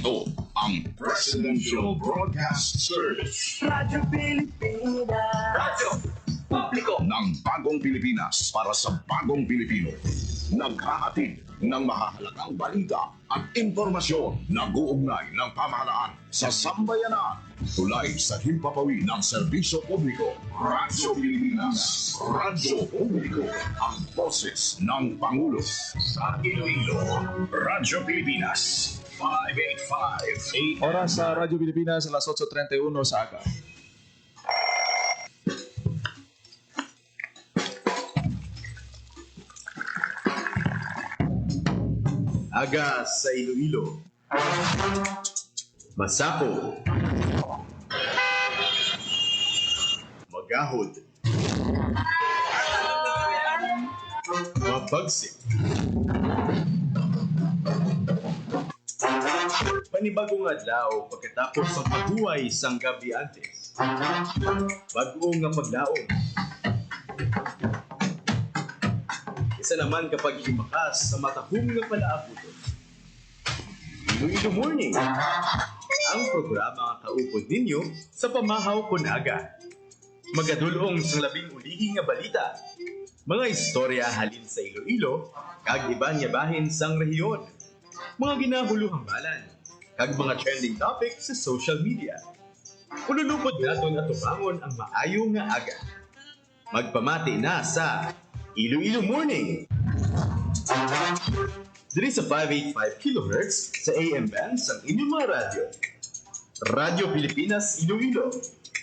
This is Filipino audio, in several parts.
Ito ang Presidential Broadcast Service. Radyo Pilipinas. Radyo Publiko ng Bagong Pilipinas para sa Bagong Pilipino. Naghahatid ng mahahalagang balita at impormasyon na guugnay ng pamahalaan sa sambayanan. Tulay sa himpapawid ng serbisyo publiko. Radyo Pilipinas. Radyo Publiko. Ang boses ng Pangulo. Sa Iloilo. Radyo Pilipinas. 585. Oras sa Radyo Pilipinas, alas 8:31 sa aga. Aga sa Iloilo. Masako. Magahod. Mabagsik. Panibagong adlaw pagkatapos sa paghuway sang gabi antes. Bagong nga paglaon. Isa naman kapag himakas sa matahong nga palaabuton. Iloilo Morning, ang programa nga kaupod ninyo sa pamahaw kunaga. Magadulong sa labing ulihi nga balita. Mga istorya halin sa Iloilo, kag iban nga bahin sang rehiyon. Mga ginahuluhang balan, kag mga trending topic sa social media. Ululupod naton at tubangon ang maayo nga aga. Magpamati na sa Iloilo Morning. Diri sa 585 kHz sa AM band sa inyong mga radyo. Radyo Pilipinas Iloilo,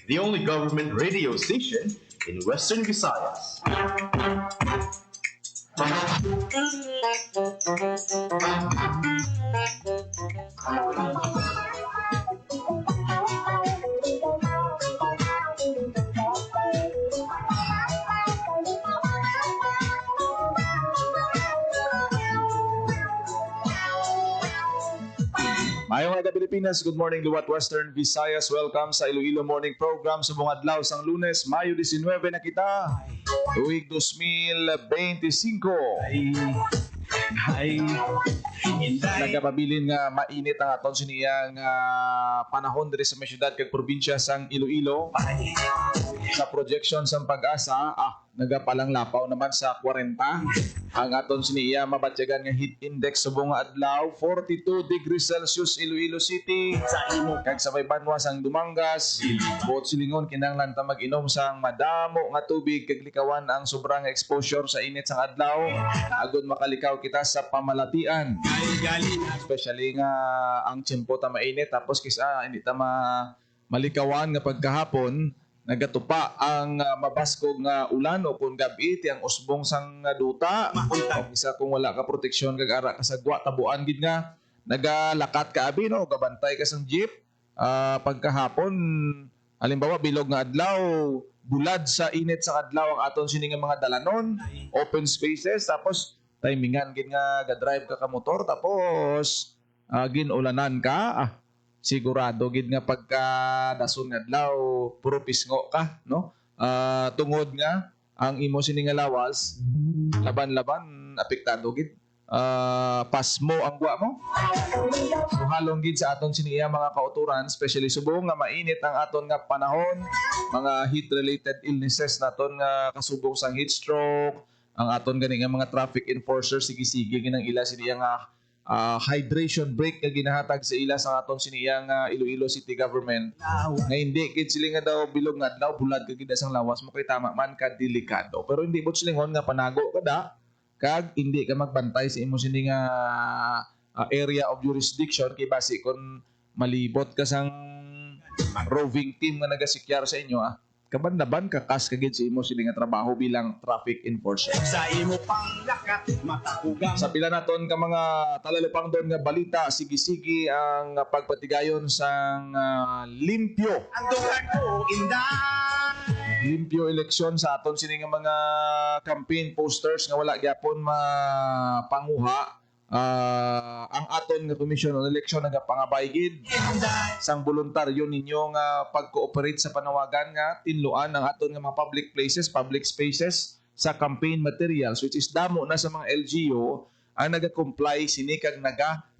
the only government radio station in Western Visayas. Mayong aga Pilipinas, good morning Luwat Western Visayas. Welcome sa Iloilo Morning Program sa buong adlaw sang Lunes, Mayo 19 na kita. Tuig 2025. Nagapabilin nga mainit ang aton siniyang panahon diri sa syudad kag probinsya sang Iloilo. Sa projection sang Pag-asa, nagapalang lapaw naman sa 40. Ang aton siniya mabatyagan nga heat index sa buong adlaw 42 degrees Celsius Iloilo City. Kag sa may banwa sang Dumangas, buot silingon kinahanglan ta mag-inom sang madamo nga tubig kag likawan ang sobrang exposure sa init sang adlaw agud makalikaw kita sa pamalatian. Especially nga ang tiyempo ta mainit tapos kisa hindi ta malikawan nga pagkahapon nagatupa ang mabaskog nga ulan o kung gabi ti ang usbong sang duta o isa kung wala ka proteksyon kag ara ka sa gwa tabuan gid nga nagalakat ka abi no gabantay ka sang jeep pagkahapon halimbawa bilog nga adlaw bulad sa init sa adlaw ang aton sini nga mga dalanon open spaces tapos timingan gid nga ga-drive ka motor tapos ginulanan ka sigurado gid nga pagka dason nga adlaw puro pisngo ka no tungod nga ang imo sini nga lawas laban apektado gid pasmo ang gwa mo so halong gid sa aton siniya mga kauturan especially subong nga mainit ang aton nga panahon mga heat related illnesses naton nga kasubong sang heat stroke ang aton gani nga mga traffic enforcers sige-sige ginang ila siniya nga hydration break nga ginahatag sa ila sa aton siniyang Iloilo City Government nga hindi kid sila nga daw bilog nga adlaw bulad ka gid sang lawas mo kay tama man ka delikado pero hindi bot silingon nga panago kada kag hindi ka magbantay sa imo sini nga area of jurisdiction kay basi kun malibot ka sang roving team nga nagasikyar sa inyo kabandaban kakas kagid sa imo sini nga trabaho bilang traffic enforcer. Sa imo panglakat matakugang. Sa pila naton ka mga talalupang doon nga balita sige-sige ang pagpatigayon sang limpyo. Ang dugan ko inday. Limpyo eleksyon sa aton sini nga mga campaign posters nga wala gyapon mapanguha. Ang aton nga Commission on Election nagapangabay gid sang voluntaryo ninyo nga pag-cooperate sa panawagan nga tinluan ang aton nga mga public places, public spaces sa campaign materials which is damo na sa mga LGU ang naga-comply sini kag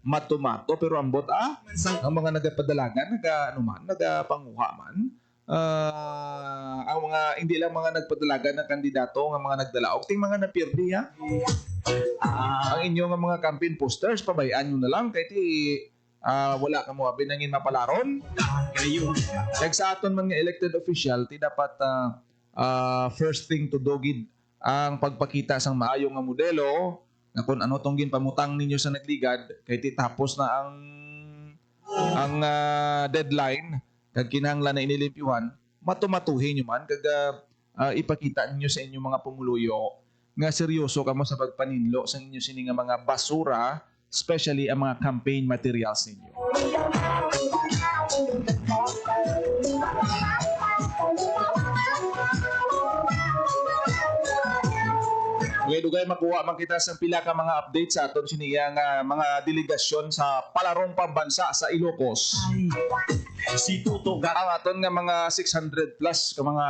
mato-mato pero ambot ang mga nagapadalagan, nagapanguha man. Ang mga hindi lang mga nagpadalagan ng kandidato ng mga nagdalaog ting mga napirdi ang inyong mga campaign posters pabayaan nyo na lang kay ti wala ka mo binangin mapalaron kag sa aton mga elected official ti dapat first thing to dogid ang pagpakita sang maayo nga modelo na kung ano tong ginpamutang ninyo sa nagligad kay ti tapos na ang deadline kag kinahanglan na inilimpyuhan matumatuhin nyo man kag ipakita ninyo sa inyong mga pumuluyo nga seryoso kamo sa pagpaninlo sa inyo sini nga mga basura especially ang mga campaign materials ninyo. Dugay makuha man kita sa pila ka mga update sa aton siniya nga mga delegasyon sa palarong pambansa sa Ilocos. Si Tuto Ang aton nga mga 600 plus ka mga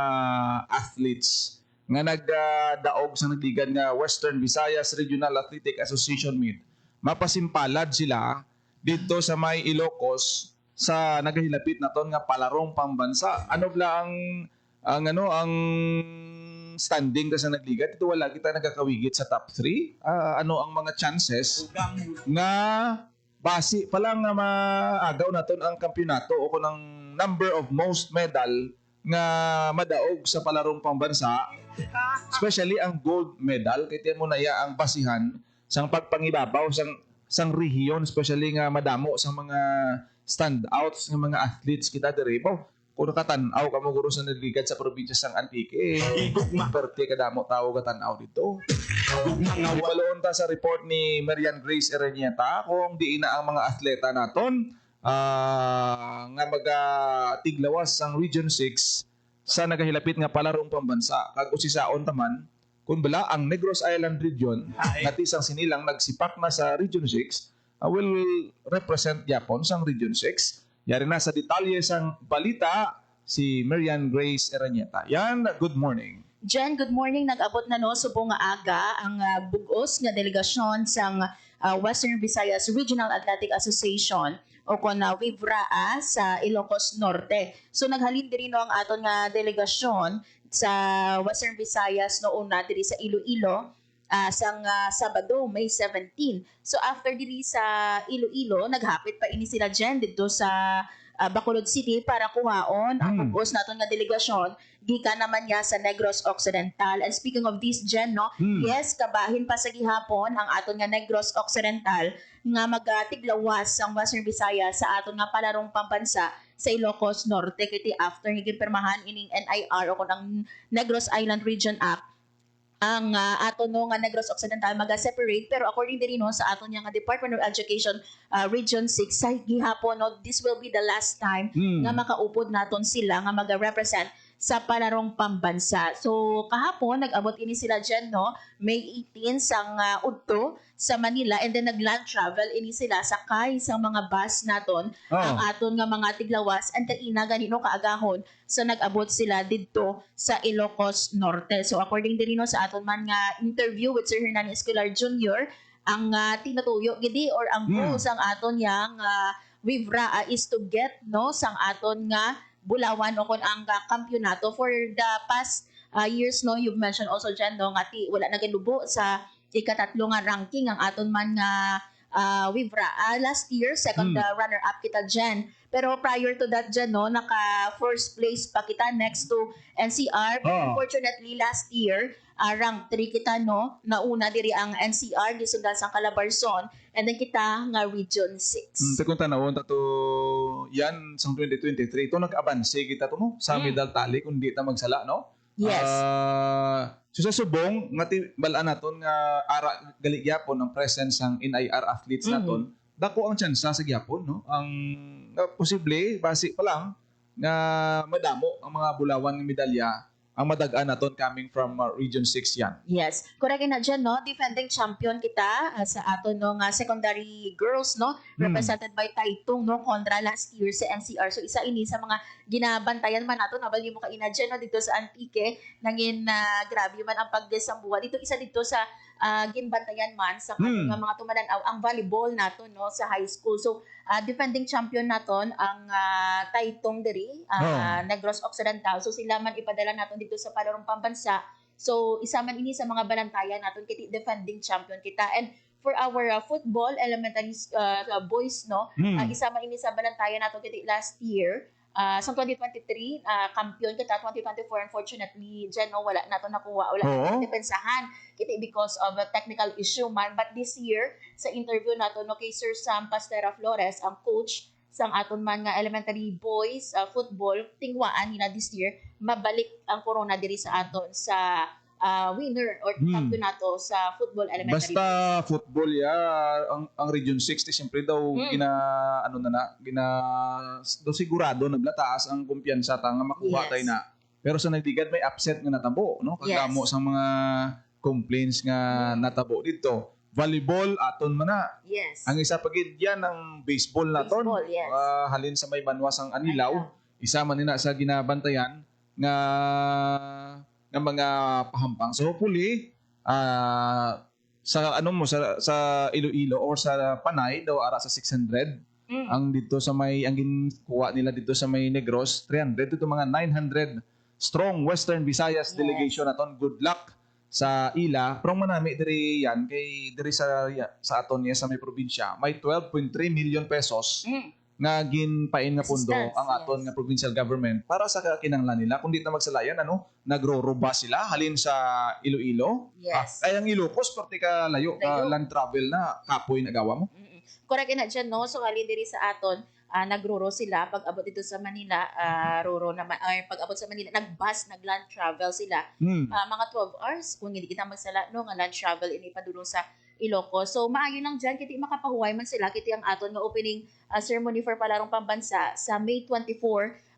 athletes nga nagdaog sa nagligan nga Western Visayas Regional Athletic Association meet. Mapasimpalad sila dito sa may Ilocos sa nagahilapit na ton nga palarong pambansa. Ano bla ang standing sa nagligan dito wala kita nagakawigit sa top 3. Ano ang mga chances nga base pa lang nga maagaw naton ang kampyonato o kunang number of most medal nga madaog sa palarong pambansa, especially ang gold medal kay tiyan mo na iya ang basihan sang pagpangibabaw sang rehiyon, especially nga madamo sang mga standouts ng mga athletes kita diri mo. Kung nakatanaw ka mo guro sa naligad sa probinsya sang Antique, perte ka damo tao katanaw dito. Ibaloon ta sa report ni Marian Grace Erenieta kung di na ang mga atleta naton nga magatiglawas sang Region 6 sa nagahilapit nga palarong pambansa. Kag usisaon taman kung bala ang Negros Island Region nati sang sinilang nagsipak na sa Region 6 will represent Japon sang Region 6. Yari na sa detalye sang balita si Marian Grace Erenieta. Yan, good morning. Jen, good morning. Nag-abot na no subong nga aga ang bugos nga delegasyon sang Western Visayas Regional Athletic Association o kon WIVRA sa Ilocos Norte. So naghalin diri no ang aton nga delegasyon sa Western Visayas noon na diri sa Iloilo sang Sabado, May 17. So after diri sa Iloilo, naghapit pa ini sila Jen dito sa Bacolod City para kuhaon ang bugos naton nga delegasyon gikan naman niya sa Negros Occidental. And speaking of this Jen, no, yes, kabahin pa sa gihapon ang aton nga Negros Occidental nga magatiglawas ang Western Visayas sa aton nga palarong pambansa sa Ilocos Norte kiti after gipirmahan ining NIR o kun ang Negros Island Region Act ang aton no nga Negros Occidental maga-separate pero according diri no sa aton nga Department of Education Region 6 sa gihapon no this will be the last time nga makaupod naton sila nga maga-represent sa palarong pambansa. So kahapon nag-abot ini sila Jen no May 18 sang udto sa Manila and then nag-land travel ini sila sakay sa mga bus naton ang aton nga mga tiglawas and kaina ganino kaagahon sa nag-abot sila didto sa Ilocos Norte. So according diri no sa aton man nga interview with Sir Hernan Escolar Jr., ang tinatuyo gidi or ang goal sang aton yang WIVRA is to get no sang aton nga Bulawan o kon ang kampyonato for the past years no you've mentioned also Jen no nga wala na ginubo sa ikatatlo nga ranking ang aton man nga WIVRA. Last year second runner up kita Jen pero prior to that Jen no naka first place pa kita next to NCR but unfortunately last year rank 3 kita no nauna diri ang NCR gisundan sang Calabarzon and then kita nga Region 6. Kung tanawon tato yan sang 2023 ito nag-abanse kita to no sa medal tally kung di ta magsala no. Yes. So sa subong nga balaan naton nga ara gali gyapon ang presence sang NIR athletes naton dako ang tsansa sa gyapon no ang posible base pa lang nga madamo ang mga bulawan nga medalya ang madagaan naton coming from Region 6 yan. Yes. Correct na dyan, no? Defending champion kita sa aton no, nga secondary girls, no? Represented by Taitung, no? Kontra last year sa NCR. So, isa ini sa mga ginabantayan man nato nabali mo kaina dyan, no? Dito sa Antique. Nangin grabe man ang pagdesambuha. Dito isa dito sa ginbantayan man sa kanang mga tumanan-aw ang volleyball nato no sa high school. So defending champion naton ang Taytong diri Negros Occidental. So sila man ipadala naton dito sa palarong pambansa. So isa man ini sa mga balantayan naton kiti defending champion kita. And for our football elementary boys no, isa man ini sa balantayan naton kiti last year. Sa 2023, kampiyon kita. 2024, unfortunately, dyan, no, wala nato nakuha. Wala nato depensahan. Kiti because of a technical issue man. But this year, sa interview nato no, kay Sir Sam Pastera Flores, ang coach sang aton man nga elementary boys football, tingwaan nila this year, mabalik ang corona diri sa aton sa winner or champion nato sa football elementary. Basta football ang Region 60 siyempre daw daw sigurado naglataas ang kumpiyansa ta nga makuha tay na. Pero sa nagdigad may upset nga natabo no kagamo sa mga complaints nga natabo dito. Volleyball aton man na. Yes. Ang isa pagid yan ang baseball naton. Yes. Halin sa may banwas ang Anilaw, isa man nina sa ginabantayan nga mga pahampang. So hopefully sa sa Iloilo or sa Panay daw ara sa 600 ang dito sa may ang ginkuha nila dito sa may Negros 300 dito mga 900 strong Western Visayas delegation naton. Good luck sa ila. Pero manami diri yan kay diri sa aton niya sa may probinsya may 12.3 million pesos nga ginpain nga pundo ang aton nga provincial government para sa kinahanglan nila kundi na magsalayan nagroroba sila halin sa Iloilo. Ay ang Ilocos parte ka layo ka land travel na kapoy na gawa mo. Correct na dyan no, so halin diri sa aton nagroro sila pag abot dito sa Manila, roro naman pag abot sa Manila nagbus nagland travel sila mga 12 hours kung hindi kita magsala no nga land travel ini padulong sa Ilocos. So maayo lang dyan kiti makapahuway man sila kiti ang aton nga opening ceremony for palarong pambansa sa May 24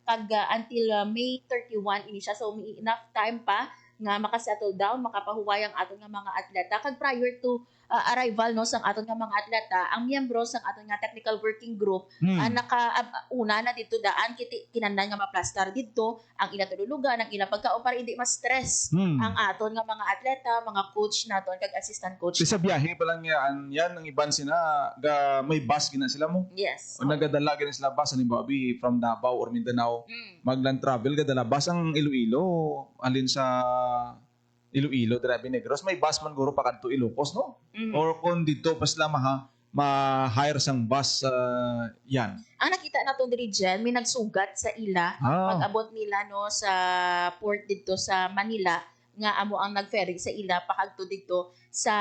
kag until May 31 ini siya. So may enough time pa nga makasettle down, makapahuway ang aton nga mga atleta kag prior to arrival no sang aton nga mga atleta, ang miyembro sang aton nga technical working group nakauna na dito daan kiti kinahanglan nga maplastar dito ang ila tululugan, ang ila pagkaon para hindi ma-stress ang aton nga mga atleta, mga coach naton kag assistant coach. Sa biyahe pa lang yan ang iban sina may bus gina sila mo. Yes. O nagadala gina sila bus halimbawa from Davao or Mindanao magland travel gadala bus ang Iloilo alin sa Iloilo, Drabi Negros, may bus man guro pa kadto Ilocos, no? Or kung dito pas lang ma-hire sang bus yan. Ang nakita nato diri dyan, may nagsugat sa ila pag-abot nila no sa port dito sa Manila nga amo ang nag-ferry sa ila pakadto dito sa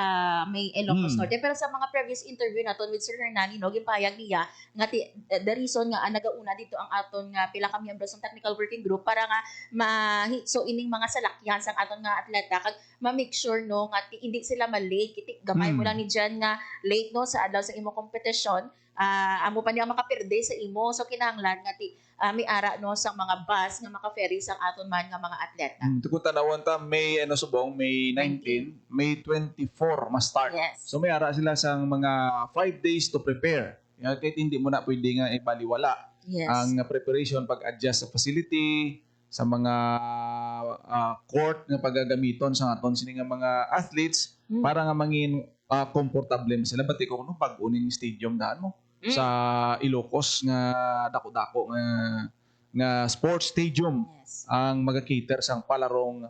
may Ilocos Norte. Pero sa mga previous interview naton with Sir Hernani no ginpahayag niya nga the reason nga nagauna dito ang aton nga pila ka miyembro sa technical working group para nga so ining mga salakyan sang aton nga atleta kag ma-make sure no nga hindi sila ma-late kiti gamay mo lang ni dyan nga late no sa adlaw sa imo kompetisyon. Amo pa niya makaperde sa imo so kinahanglan nga may ara no sang mga bus nga maka-ferry sang aton man nga mga atleta. Kung tanawon ta May subong May 19, May 24 mas start. Yes. So may ara sila sang mga 5 days to prepare. Kahit hindi mo na pwede nga ibaliwala ang preparation pag-adjust sa facility, sa mga court nga paggagamiton sa aton sini nga mga athletes para nga mangin komportable sila bati ko no pag uning stadium daan mo sa Ilocos nga dako-dako nga sports stadium ang maga-cater sang palarong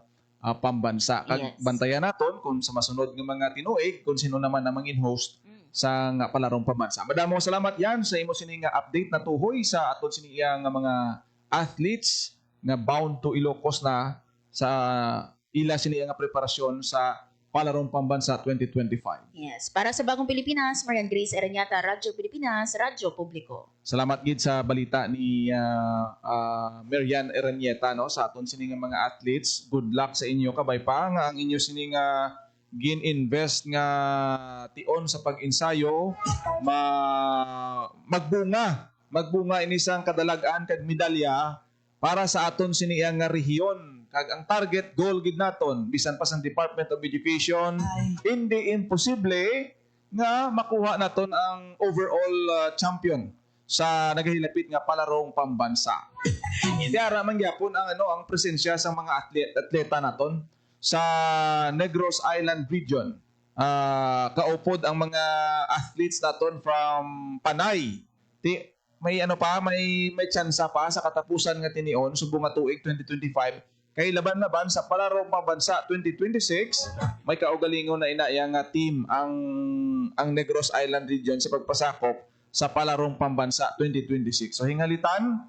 pambansa. Kag bantayan naton kung sa masunod nga mga tinuig kung sino naman na mangin host sa nga palarong pambansa. Madamo salamat yan sa imo sini nga update na tuhoy sa aton sini nga mga athletes nga bound to Ilocos na sa ila sini nga preparasyon sa palarong pambansa 2025. Yes. Para sa Bagong Pilipinas, Marian Grace Ereniata, Radyo Pilipinas, Radyo Publiko. Salamat gid sa balita ni Marian Erenieta no sa aton sini nga mga athletes. Good luck sa inyo kabay pa nga ang inyo sini nga gin-invest nga tion sa pag-ensayo magbunga ini sang kadalagan kag medalya para sa aton sini nga rehiyon. Kag ang target goal gid naton bisan pa sa Department of Education hindi imposible nga makuha naton ang overall champion sa nagahilapit nga palarong pambansa. Diara man gyapon ang presensya sa mga atleta naton sa Negros Island region. kaupod ang mga athletes naton from Panay. May may tsansa pa sa katapusan nga tinion subong nga tuig 2025 kay laban-laban sa Palarong Pambansa 2026 may kaugalingon na inayang nga team ang Negros Island region sa pagpasakop sa Palarong Pambansa 2026. So hingalitan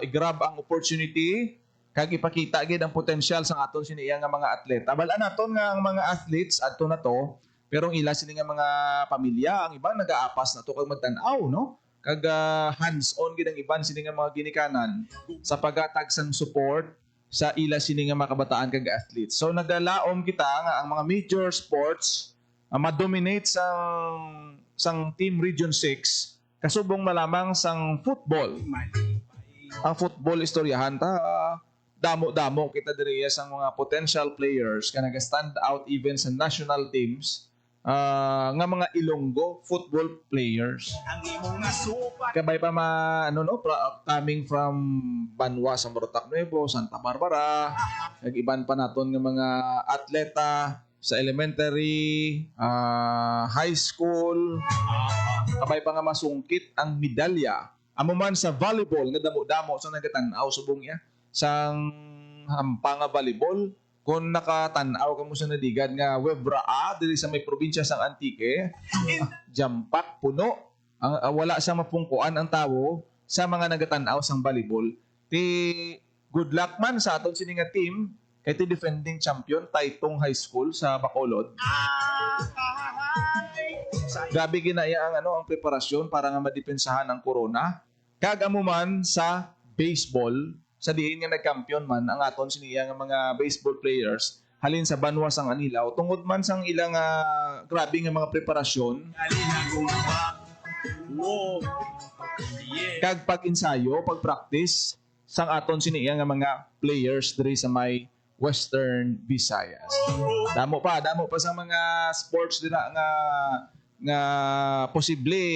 i-grab ang opportunity kag ipakita gid ang potensyal sa aton siniya nga mga atleta. Balaan naton nga ang mga athletes adto na to pero ang ila sini nga mga pamilya ang iban nagaapas na to kag magtan-aw no kag hands-on gid ang iban sini nga mga ginikanan sa paghatag sang support sa ila sini nga mga kabataan kag athletes. So nagalaom kita nga ang mga major sports ma-dominate sang Team Region 6 kasubong malamang sang football. Ang football istoryahan ta damo-damo kita diri sa mga potential players ka naga-stand out even sa national teams nga mga Ilonggo football players. Kabay pa coming from Banwa sa Morotac Nuevo, Santa Barbara, nag-iban pa naton nga mga atleta sa elementary, high school. Kabay pa nga masungkit ang medalya. Amo man sa volleyball nga damo-damo sa nagatan-aw subong ya sang hampanga volleyball kung nakatan-aw kamo sa naligan nga Webra diri sa may probinsya sang Antique, jampak puno ang wala sa mapungkuan ang tawo sa mga nagatan-aw sang volleyball. Good luck man sa aton sini nga team kay ti defending champion Taytong High School sa Bacolod. Grabe ginaya ang preparasyon para nga madepensahan ang corona. Kag amo man sa baseball sa diin nga nagkampiyon man ang aton siniya nga mga baseball players halin sa Banwa sang Anilaw tungod man sang ilang grabe nga mga preparasyon kag pag-ensayo, pag-practice sang aton siniya nga mga players diri sa may Western Visayas. Damo pa sa mga sports dira nga posible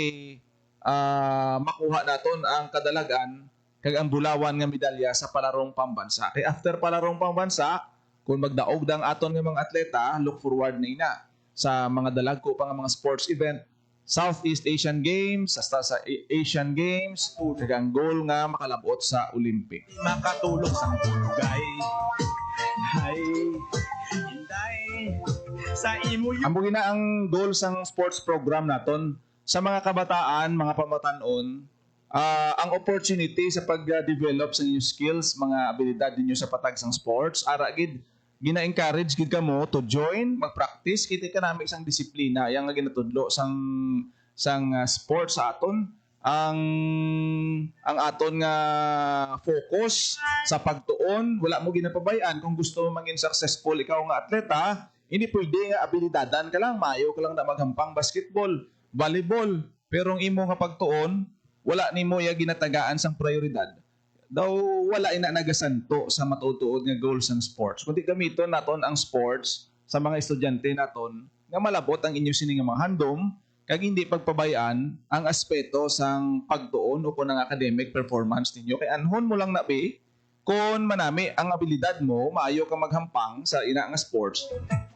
makuha naton ang kadalagan kag ang bulawan nga medalya sa Palarong Pambansa. Kay after Palarong Pambansa, kung magdaog dang aton nga mga atleta, look forward na ina sa mga dalagko pa nga mga sports event, Southeast Asian Games, hasta sa Asian Games, kag ang goal nga makalabot sa Olympic. Makatulog sa bulugay. Hay, hinday sa imo yung Amo gina ang goal sang sports program naton sa mga kabataan, mga pamatanon, ang opportunity sa pag-develop sa inyong skills, mga abilidad ninyo sa patag sang sports, ara gid gina-encourage gid kamo to join, mag-practice kita kanami isang disiplina yang nga ginatudlo sang sports sa aton ang aton nga focus sa pagtuon wala mo ginapabayan kung gusto mo mangin successful ikaw nga atleta hindi pwede nga abilidadan ka lang maayo ka lang na maghampang basketball, volleyball pero ang imo nga pagtuon wala nimo ya ginatagaan sang prioridad. Daw wala ina nagasanto sa matutuod nga goals ng sports. Kundi gamiton naton ang sports sa mga estudyante naton nga malabot ang inyo sini nga mga handom kag hindi pagpabayaan ang aspeto sang pagtuon o ang academic performance ninyo. Kay anhon mo lang na be kung manami ang abilidad mo, maayo ka maghampang sa ina nga sports.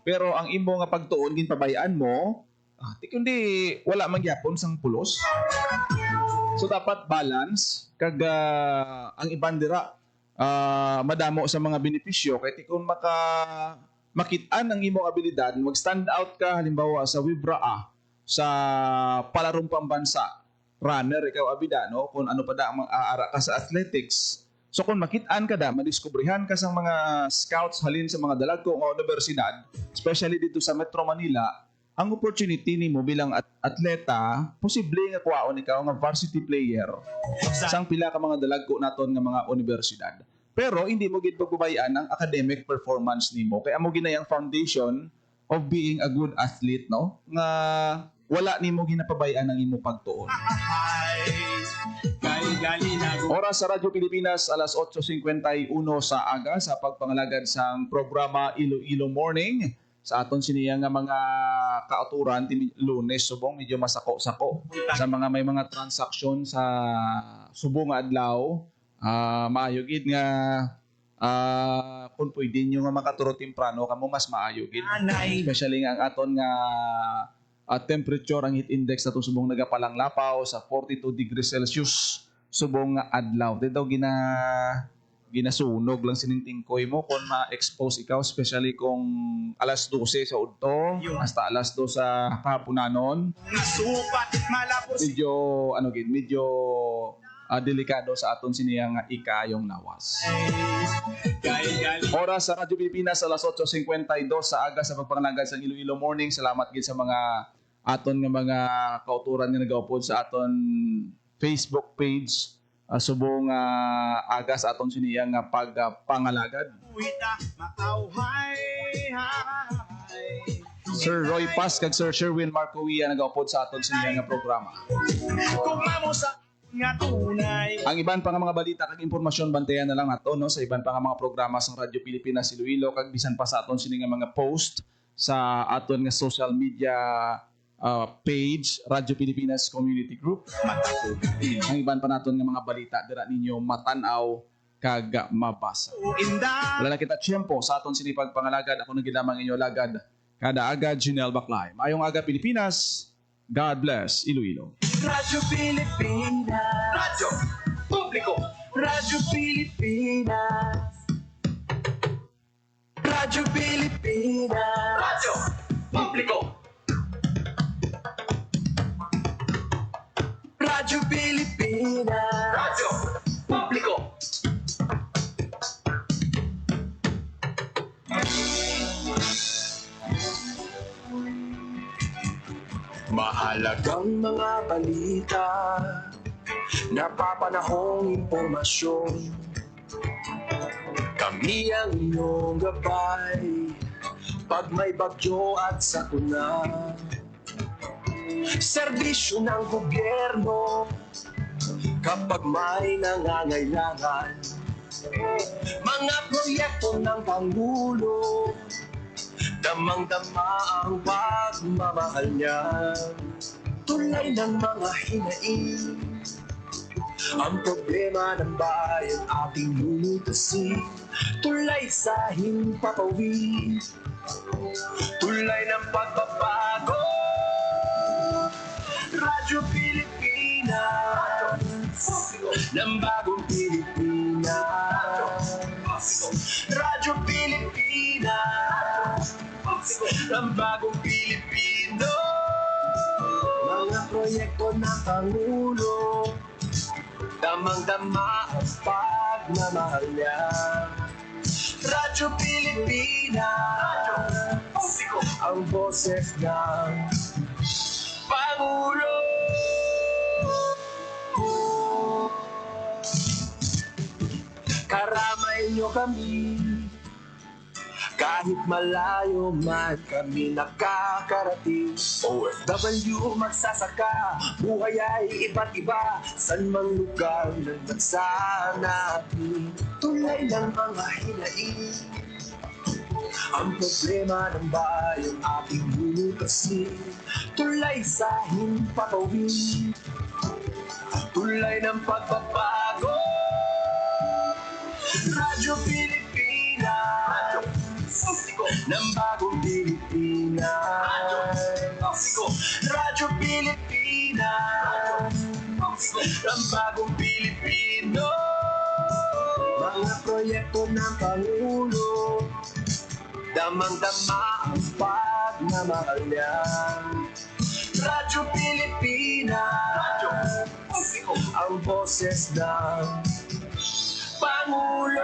Pero ang imo nga pagtuon ginpabayaan mo, kundi wala man gyapon sang pulos. So dapat balance kag ang iban dira madamo sa mga benepisyo kay kung makit-an ang imong abilidad, mag-stand out ka halimbawa sa Webra sa Palarong Pambansa, runner ikaw abida no kung ano pa da ang aara ka sa athletics. So kung makit-an ka da, madiskubrihan ka sa mga scouts halin sa mga dalagko nga universidad, especially dito sa Metro Manila, ang opportunity nimo bilang atleta, posible nga kuwaon ikaw nga varsity player sang pila ka mga dalagko naton nga mga universidad. Pero hindi mo gid pagbabayaan ang academic performance nimo kay amo ginayang foundation of being a good athlete no nga wala nimo ginapabayaan ang imo pagtuon. Oras sa Radyo Pilipinas alas 8:51 sa aga sa pagpangalagad sang programa Iloilo Morning. Sa aton siniya nga mga kauturan ti Lunes subong medyo masako-sako sa mga may mga transaksyon sa subong nga adlaw maayo gid nga kung pwede nyo nga makaturo temprano kamo mas maayo gid. Anay. Especially nga ang aton nga temperature, ang heat index na subong nagapalang lapaw sa 42 degrees Celsius subong nga adlaw. Di daw ginasunog lang sining tingkoy mo kung ma-expose ikaw, especially kung alas 12 sa udto hasta alas 2 sa kahaponanon. Nasupat, malapos. Medyo delikado sa aton siniyang ikayong lawas. Oras sa Radyo Pilipinas alas 8:52 sa aga sa pagpangalagad sa Iloilo Morning. Salamat gid sa mga aton nga mga kauturan nga nagaupod sa aton Facebook page. Subong aga sa aton siniyang pagpangalagad. Sir Roy Paz kag Sir Sherwin Marcoia nagaupod sa aton siniyang programa. Ang iban pa nga mga balita kag impormasyon bantayan na lang nato no sa iban pa nga mga programa sa Radyo Pilipinas Iloilo kag bisan pa sa aton sini nga mga post sa aton nga social media page Radyo Pilipinas Community Group. Ang iban pa naton nga mga balita dira ninyo matan-aw kag mabasa. Wala na kita tiyempo sa aton sini pagpangalagad. Ako nagidamang inyo lagad kada agad Junel Baclay. Mayong aga Pilipinas. God bless Iloilo. Radyo Pilipinas. Radyo Publiko. Radyo Pilipinas. Radyo Pilipinas. Radyo Publiko. Radyo Pilipinas. Radyo Publiko. Mahalagang mga balita, napapanahong impormasyon. Kami ang inyong gabay, pag may bagyo at sakuna. Serbisyo ng gobyerno, kapag may nangangailangan. Mga proyekto ng Pangulo, damang-dama ang pagmamahal niya. Tulay ng mga hinaing, ang problema ng bayan ating lulutasin. Tulay sa himpapawid, tulay ng pagbabago. Radyo Pilipinas, ng bagong Pilipinas. Radyo Pilipinas, ng bagong Pilipino. Mga proyekto ng Pangulo, damang-dama ang pagmamahal niya. Radyo Pilipinas, ang boses ng Pangulo. Karamay niyo kami, kahit malayo man kami nakakarating. OFW magsasaka, buhay ay iba't iba, san mang lugar ng bansa natin. Tulay ng mga hinaing, ang problema ng bayan ating lulutasin. Tulay sa himpapawid, tulay ng pagbabago. Radyo Pilipinas, ng bagong Pilipinas. Radyo Pilipinas, ng bagong Pilipino. Mga proyekto ng Pangulo, damang-dama ang pagmamahal niya. Radyo Pilipinas, ang boses ng Pangulo.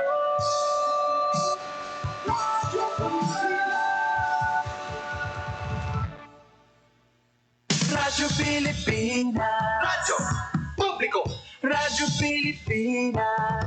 Radyo Pilipinas, Radyo Publiko. Radyo Pilipinas,